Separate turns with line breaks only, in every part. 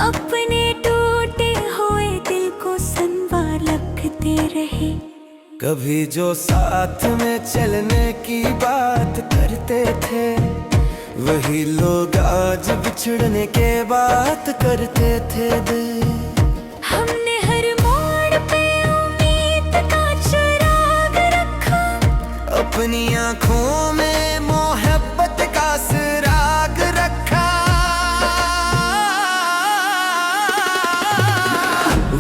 अपने टूटे हुए दिल को संवार लगते रहे।
कभी जो साथ में चलने की बात करते थे, वही लोग आज बिछड़ने के बात करते थे।
हमने हर मोड़ पे उम्मीद का चिराग रखा,
अपनी आँखों में मोहब्बत का सुराग रखा।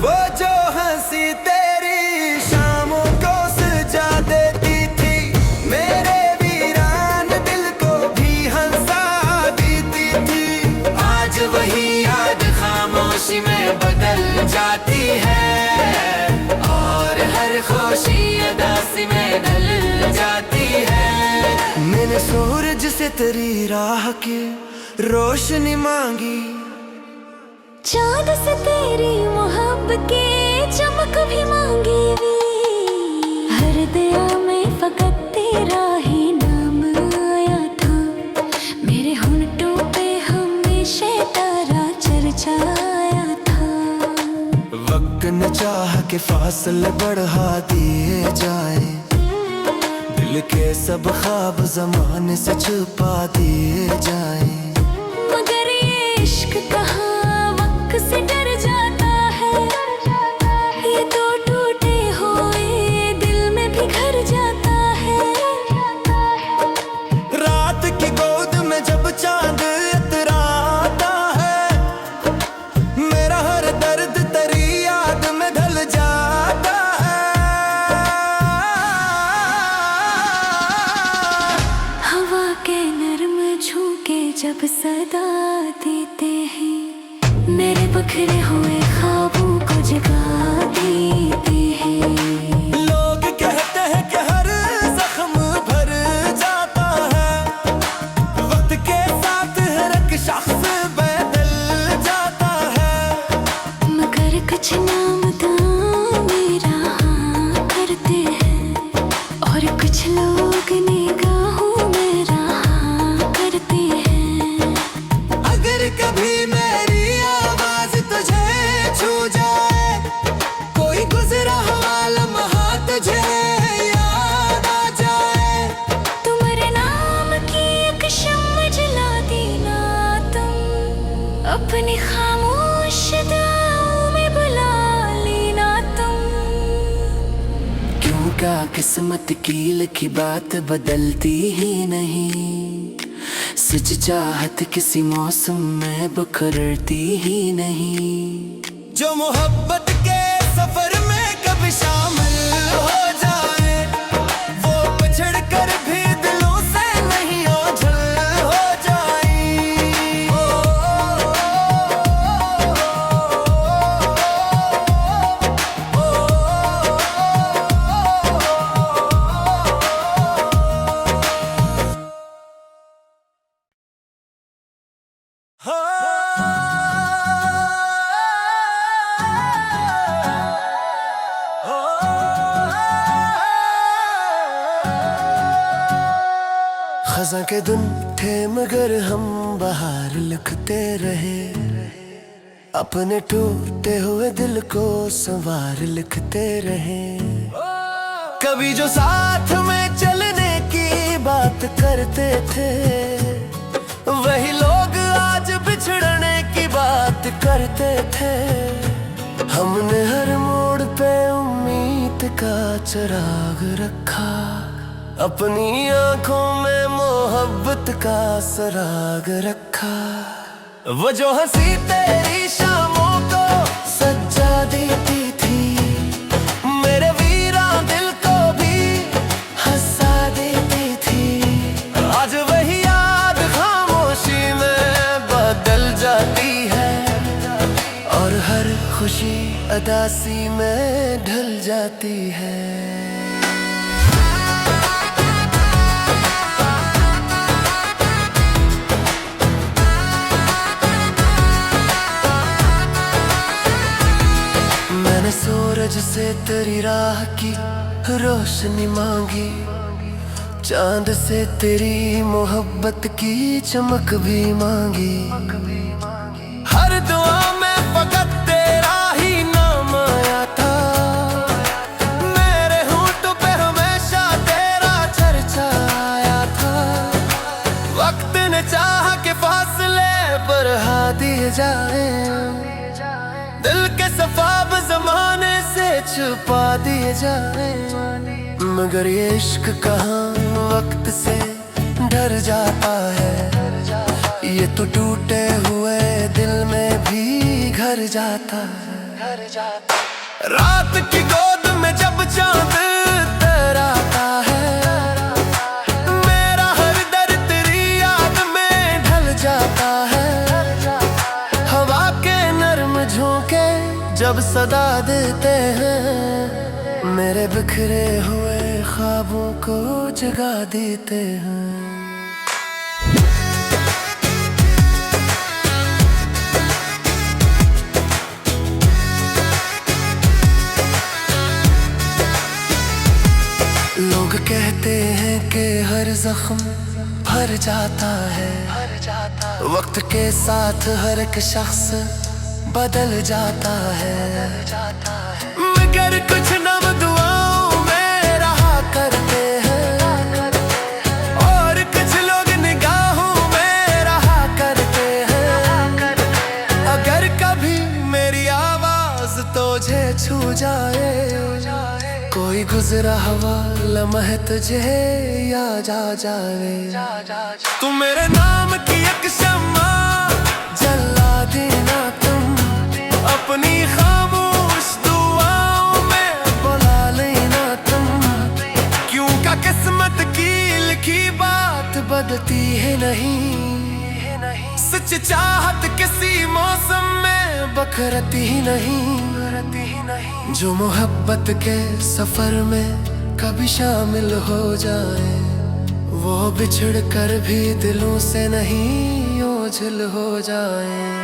वो जो हंसी तेरी शामों को सजा देती थी, मेरे वीरान दिल को भी हंसा देती थी। आज वही याद खामोशी में बदल जाती है, और हर खुशी उदासी में ढल जाती है। मैंने सूरज से तेरी राह की रोशनी मांगी,
चाँद से तेरी मोहब्बत की चमक भी मांगी। हर दया में फकत तेरा ही नाम आया था, मेरे होंठों पे हमेशा तेरा चर्चा आया था।
वक्त न चाह के फासले बढ़ा दिए जाए, दिल के सब ख्वाब ज़माने से छुपा दिए जाए।
मगर ये इश्क कहाँ से डर जाता है, ये तो टूटे हुए दिल में भी घर जाता है।
रात की गोद में जब चांद इतराता है, मेरा हर दर्द तेरी याद में ढल जाता है।
हवा के नर्म झोंके जब सदा देते हैं, मेरे बिखरे हुए ख्वाबों को जगा देते हैं।
लोग कहते हैं कि हर जख्म भर जाता है, वक्त के साथ हर एक शख्स बदल जाता है।
मगर कुछ नाम दाम मेरा हाँ करते हैं, और कुछ लोग निगाहों में हाँ करते हैं।
अगर कभी मेरी छू जाए, कोई गुजरा हुआ लम्हा तुझे याद आ जाए,
तुम्हारे नाम की एक शम्मा जला देना तुम, अपनी खामोश दुआओं में बुला लेना तुम।
क्यों क्या किस्मत की लिखी बात बदलती ही नहीं, सच चाहत किसी मौसम में बिखरती ही नहीं। जो मोहब्बत के सफर में कभी शामिल हो जाए, वो पिछड़ कर भी दिलों से नहीं ओझल हो जाए। खज़ां के दिन थे मगर हम बाहर लिखते रहे, अपने टूटे हुए दिल को संवार लिखते रहे। कभी जो साथ में चलने की बात करते थे, वही लोग आज बिछड़ने की बात करते थे। हमने हर मोड़ पे उम्मीद का चिराग रखा, अपनी आँखों में मोहब्बत का सुराग रखा। वो जो हंसी तेरी शामों को सजा देती थी, मेरे वीरा दिल को भी हंसा देती थी। आज वही याद खामोशी में बदल जाती है, और हर खुशी अदासी में ढल जाती है। मैंने सूरज से तेरी राह की रोशनी मांगी, चांद से तेरी मोहब्बत की चमक भी मांगी। हर दुआ में फकत तेरा ही नाम आया था, मेरे होंठों पे हमेशा तेरा चर्चा आया था। वक्त ने चाहा कि फासले बढ़ा दिए जाए, दिल के सफाब जमाने से छुपा दिए जाए। मगर ये इश्क कहाँ वक्त से डर जाता है, ये तो टूटे हुए दिल में भी घर जाता है। रात की गोद में जब चांद तराता है, मेरा हर दर्द तेरी याद में ढल जाता है। हवा के नर्म झोंके जब सदा देते हैं, मेरे बिखरे हुए ख्वाबों को जगा देते हैं। लोग कहते हैं कि हर जख्म भर जाता है, वक्त के साथ हर एक शख्स बदल जाता है। मगर कुछ नम दुआओं में रहा करते हैं, और कुछ लोग निगाहों में रहा करते हैं। अगर कभी मेरी आवाज तुझे छू जाए, कोई गुजरा हुआ लम्हा तुझे याद आ जाए, तू मेरे नाम की एक शम्मा जला देना तुम, अपनी खामोश दुआओं में बुला लेना तुम। क्यों का किस्मत की लिखी बात बदलती है नहीं, सच चाहत किसी मौसम में बखरती ही नहीं। जो मोहब्बत के सफर में कभी शामिल हो जाए, वो बिछड़ कर भी दिलों से नहीं ओझल हो जाए।